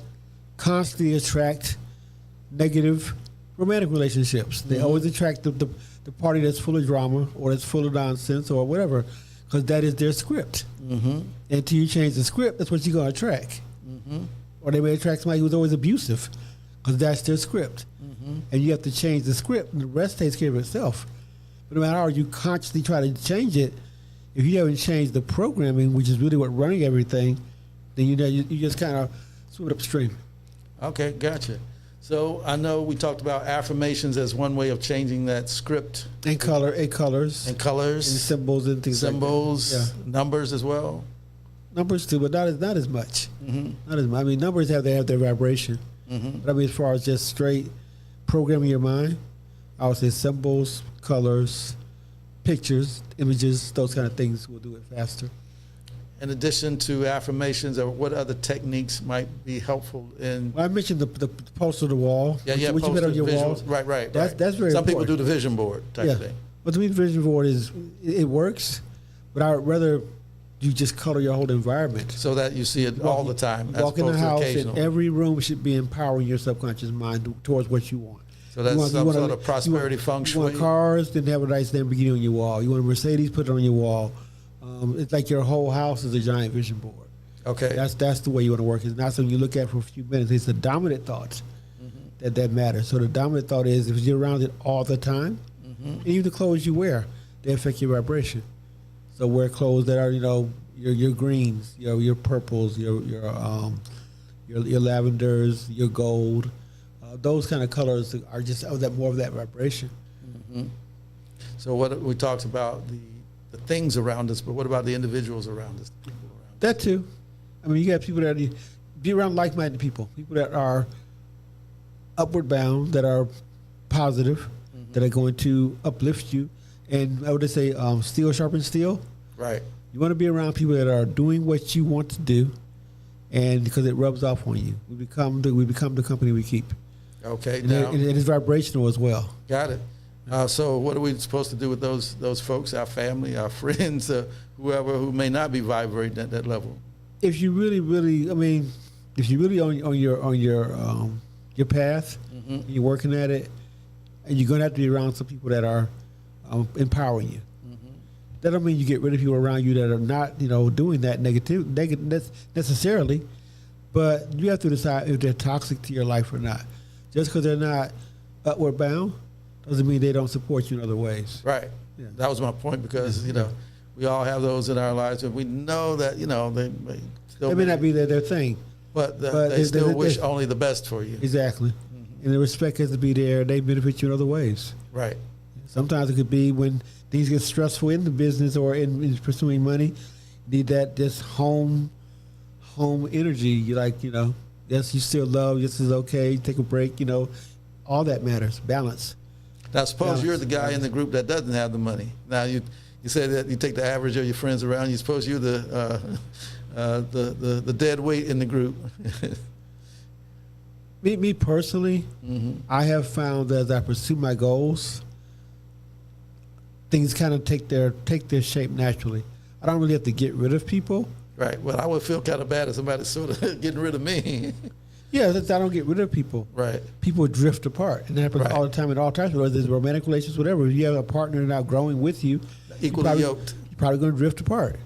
constantly attract negative romantic relationships. They always attract the party that's full of drama or that's full of nonsense or whatever, because that is their script. And until you change the script, that's what you're going to attract. Or they may attract somebody who's always abusive, because that's their script. And you have to change the script, and the rest takes care of itself. But no matter how you consciously try to change it, if you haven't changed the programming, which is really what running everything, then you just kind of swim upstream. Okay, gotcha. So I know we talked about affirmations as one way of changing that script. And colors. And colors. And symbols and things Symbols, like that. Yeah. numbers as well. Numbers too, but not as much. Not as much. I mean, numbers have their vibration. But I mean, as far as just straight programming your mind, I would say symbols, colors, pictures, images, those kind of things will do it faster. In addition to affirmations, or what other techniques might be helpful in? Well, I mentioned the poster on the wall. What you put on your walls. Right. That's very Some important. people do the vision board type of thing. But to me, the vision board it works, but I would rather you just color your whole environment. So that you see it all the time, as Walk in the opposed to house, occasional. and every room should be empowering your subconscious mind towards what you want. So that's some sort of prosperity feng shui. You want cars, then have a nice Lamborghini on your wall. You want a Mercedes, put it on your wall. It's like your whole house is a giant vision board. Okay. That's the way you want to work. It's not something you look at for a few minutes. It's the dominant thoughts that matter. So the dominant thought is if you're around it all the time, and even the clothes you wear, they affect your vibration. So wear clothes that are, your greens, your purples, your lavenders, your gold. Those kind of colors are just more of that vibration. So what we talked about the things around us, but what about the individuals around us? People around us? That too. I mean, you got people that be around like-minded people that are upward bound, that are positive, that are going to uplift you. And I would just say steel sharpens steel. Right. You want to be around people that are doing what you want to do, and because it rubs off on you. We become the company we keep. Okay. And it is vibrational as well. Got it. So what are we supposed to do with those folks, our family, our friends, whoever who may not be vibrating at that level? If you really, if you really on your path, you're working at it, and you're gonna have to be around some people that are empowering you. That don't mean you get rid of people around you that are not, doing that negative necessarily, but you have to decide if they're toxic to your life or not. Just because they're not upward bound doesn't mean they don't support you in other ways. Right. Yeah. That was my point, because we all have those in our lives, and we know that they may not be their thing, but they still wish only the best for you. Exactly. And the respect has to be there. They benefit you in other ways. Right. Sometimes it could be when things get stressful in the business or in pursuing money. You need that just home energy. You yes, you still love. Yes, it's okay. Take a break. All that matters. Balance. Now, suppose you're the guy in the group that doesn't have the money. Now, you say that you take the average of your friends around. You suppose you're the dead weight in the group. Me personally, I have found that as I pursue my goals, things kind of take their shape naturally. I don't really have to get rid of people. Right. Well, I would feel kind of bad if somebody's sort of getting rid of me. Yeah, I don't get rid of people. Right. People drift apart. And that happens all the time in all types, whether it's romantic relations, whatever. If you have a partner now growing with you, equally yoked, you're probably going to drift apart.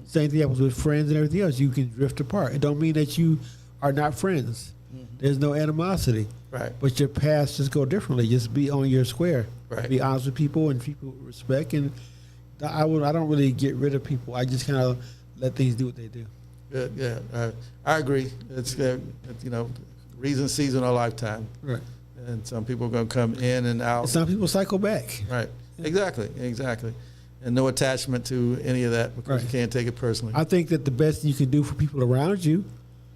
Same thing happens with friends and everything else. You can drift apart. It don't mean that you are not friends. There's no animosity. Right. But your paths just go differently. Just be on your square. Right. Be honest with people and people respect. And I don't really get rid of people. I just kind of let things do what they do. Yeah, I agree. It's reason, season, or lifetime. Right. And some people are going to come in and out. And some people cycle back. Right. Exactly. And no attachment to any of that, because you can't take it personally. I think that the best you can do for people around you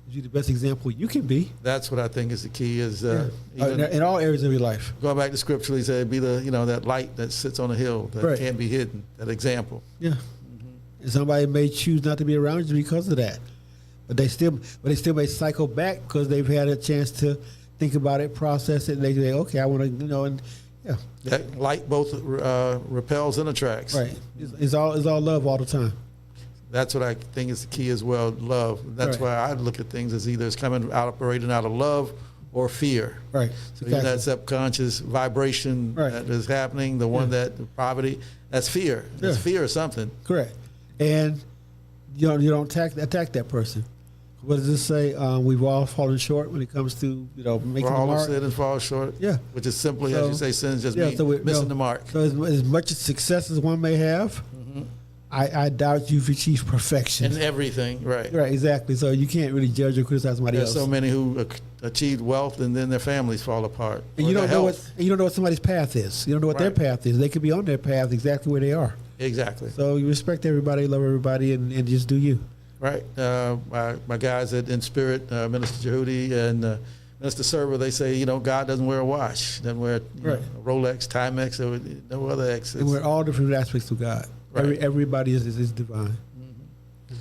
is be the best example you can be. That's what I think is the key. Is in all areas of your life. Going back to scripture, he said, "Be that light that sits on a hill that can't be hidden." That example. Yeah. And somebody may choose not to be around you because of that, but they still may cycle back because they've had a chance to think about it, process it, and they say, "Okay, I want to," and yeah. That light both repels and attracts. Right. It's all love all the time. That's what I think is the key as well. Love. That's why I look at things as either it's operating out of love, or fear. Right. So that subconscious vibration that is happening, the one that poverty, that's fear. It's fear of something. Correct. And you don't attack that person. What does this say? We've all fallen short when it comes to making the mark. All have sinned and fall short. Yeah. Which is simply, as you say, sin is just missing the mark. So as much success as one may have, I doubt you've achieved perfection. In everything, right. Right, exactly. So you can't really judge or criticize somebody else. There's so many who achieved wealth and then their families fall apart. And you don't know what somebody's path is. You don't know what their path is. They could be on their path exactly where they are. Exactly. So you respect everybody, love everybody, and just do you. Right. My guys In Spirit, Minister Jehudi and Minister Server, they say, God doesn't wear a watch, doesn't wear a Rolex, Timex, or no other X. And we're all different aspects of God. Right. Everybody is divine. Mm-hmm.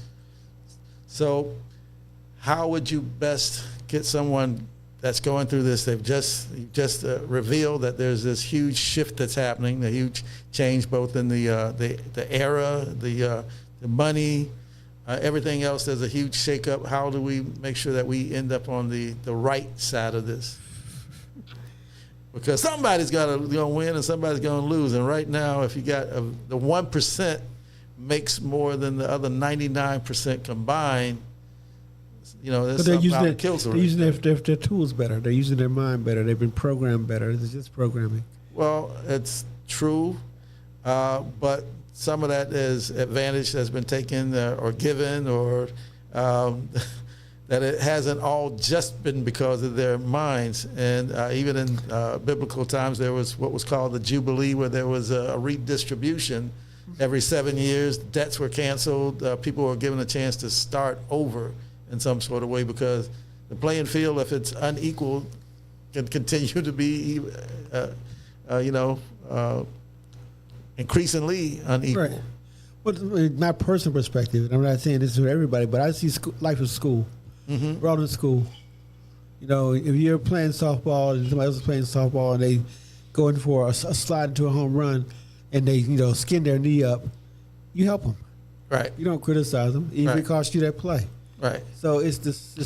So how would you best get someone that's going through this? They've just revealed that there's this huge shift that's happening, a huge change both in the era, the money, everything else. There's a huge shakeup. How do we make sure that we end up on the right side of this? Because somebody's going to win and somebody's going to lose. And right now, if you got the 1% makes more than the other 99% combined, there's something out of kilter. They're using their tools better. They're using their mind better. They've been programmed better. It's just programming. Well, it's true, but some of that is advantage that's been taken or given, or that it hasn't all just been because of their minds. And even in biblical times, there was what was called the Jubilee, where there was a redistribution. Every 7 years, debts were canceled. People were given a chance to start over in some sort of way, because the playing field, if it's unequal, can continue to be, increasingly unequal. Right. Well, my personal perspective, and I'm not saying this to everybody, but I see life as school. Mm-hmm. We're all in school. If you're playing softball and somebody else is playing softball and they go in for a slide into a home run and they, skin their knee up, you help them. Right. You don't criticize them, even if it costs you that play. Right. So it's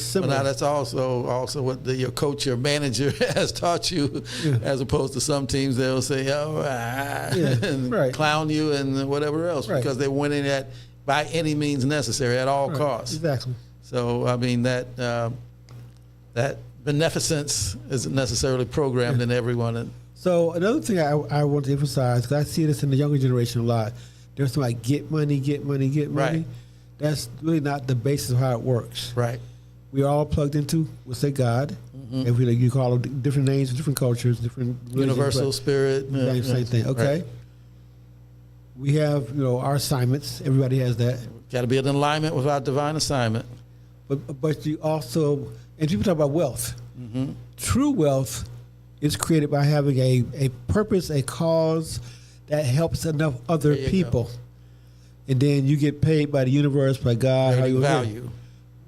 similar. Well, now that's also what your coach or manager has taught you, as opposed to some teams they'll say, and clown you and whatever else, because they're winning at by any means necessary at all costs. Exactly. So I mean that beneficence isn't necessarily programmed in everyone. So another thing I want to emphasize, because I see this in the younger generation a lot, there's something like get money. Right. That's really not the basis of how it works. Right. We are all plugged into, we'll say God. Mm-hmm. If you call them different names, different cultures, different universal spirit. Same thing. Okay. Right. We have our assignments. Everybody has that. Got to be in alignment with our divine assignment. But you also, and people talk about wealth. Mm-hmm. True wealth is created by having a purpose, a cause that helps enough other people. Go. And then you get paid by the universe, by God, how you value.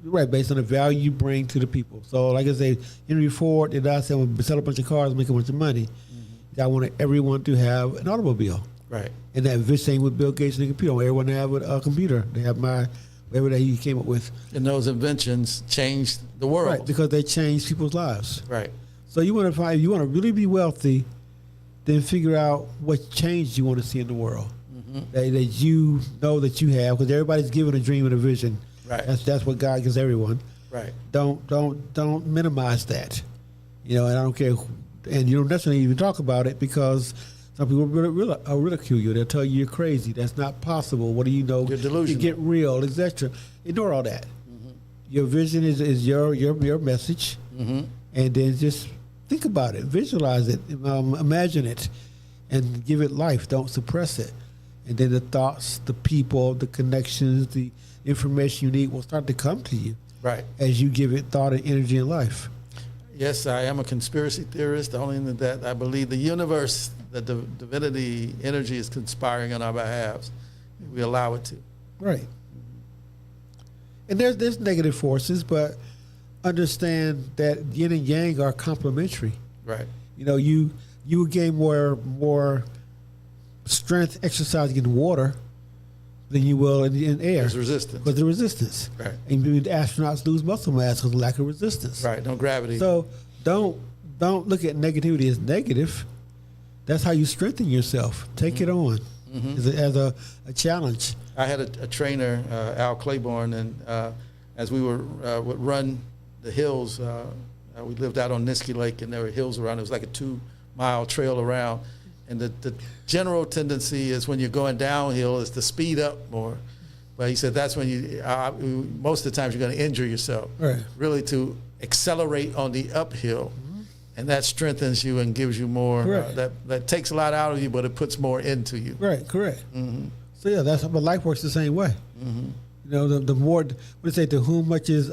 Right, based on the value you bring to the people. So, like I say, Henry Ford did not say, "I'm going to sell a bunch of cars and make a bunch of money." Mm-hmm. I wanted everyone to have an automobile. Right. And that same with Bill Gates and the computer. I want everyone to have a computer. They have whatever that he came up with. And those inventions changed the world. Right, because they changed people's lives. Right. So you want to really be wealthy, then figure out what change you want to see in the world. That you know that you have, because everybody's given a dream and a vision. Right. That's what God gives everyone. Right. Don't minimize that. And I don't care, and you don't necessarily even talk about it, because some people will ridicule you. They'll tell you you're crazy. That's not possible. What do you know? You're delusional. You get real, etc. Ignore all that. Mm-hmm. Your vision is your message, and then just think about it, visualize it, imagine it, and give it life. Don't suppress it. And then the thoughts, the people, the connections, the information you need will start to come to you. Right. As you give it thought and energy and life. Yes, I am a conspiracy theorist. Only in that I believe the universe, the divinity energy is conspiring on our behalf. We allow it to. Right. And there's negative forces, but understand that yin and yang are complementary. Right. You will gain more strength exercising in water than you will in air. There's resistance. Because the resistance. Right. And the astronauts lose muscle mass because of lack of resistance. Right, no gravity. So don't look at negativity as negative. That's how you strengthen yourself. Take it on as a challenge. I had a trainer, Al Claiborne, and as we would run the hills, we lived out on Niskey Lake, and there were hills around. It was like a 2-mile trail around. And the general tendency is when you're going downhill is to speed up more. But he said that's when most of the times you're going to injure yourself. Right. Really to accelerate on the uphill. And that strengthens you and gives you more. That takes a lot out of you, but it puts more into you. Right, correct. So yeah, but life works the same way. You know, the more, what do you say, to whom much is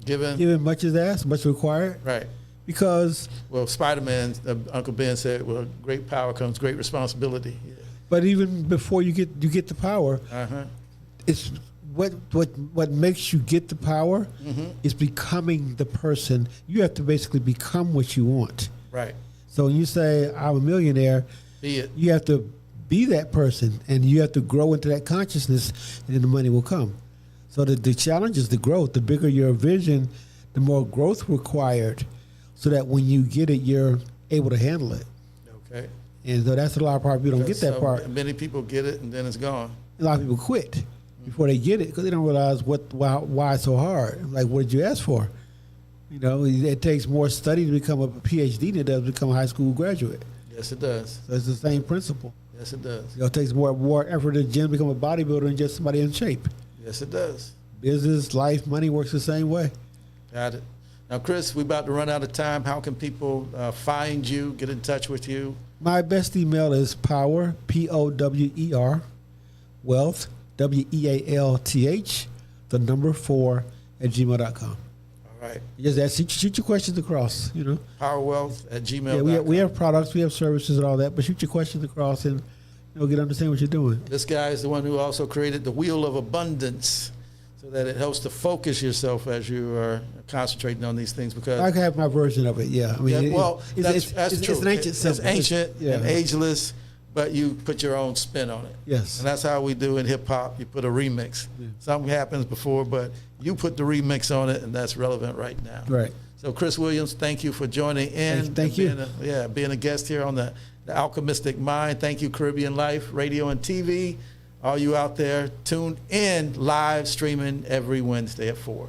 given much is asked, much required. Right. Because Spider-Man, Uncle Ben said, "Well, great power comes great responsibility." Yeah. But even before you get the power, it's what makes you get the power is becoming the person. You have to basically become what you want. Right. So when you say I'm a millionaire, Be it. you have to be that person, and you have to grow into that consciousness, and then the money will come. So the challenge is the growth. The bigger your vision, the more growth required, so that when you get it, you're able to handle it. Okay. And so that's a lot of people don't get that part. Many people get it and then it's gone. A lot of people quit before they get it because they don't realize why it's so hard. Like, what did you ask for? You know, it takes more study to become a PhD than it does to become a high school graduate. Yes, it does. So it's the same principle. Yes, it does. You know, it takes more effort in the gym to become a bodybuilder than just somebody in shape. Yes, it does. Business, life, money works the same way. Got it. Now, Chris, we're about to run out of time. How can people find you, get in touch with you? My best email is power, POWER, wealth, WEALTH, the number 4 @gmail.com. All right. Just shoot your questions across, you know. Powerwealth@gmail.com. Yeah, we have products, we have services and all that, but shoot your questions across and get to understand what you're doing. This guy is the one who also created the Wheel of Abundance, so that it helps to focus yourself as you are concentrating on these things. Because I can have my version of it, yeah. I mean, that's true. It's an ancient It's symbol. ancient and ageless, but you put your own spin on it. Yes. And that's how we do in hip-hop. You put a remix. Yeah. Something happens before, but you put the remix on it, and that's relevant right now. Right. So, Chris Williams, thank you for joining in. Thank you. Being a guest here on the Alkemystic Mind. Thank you, Caribbean Life, Radio and TV. All you out there, tune in live streaming every Wednesday at 4.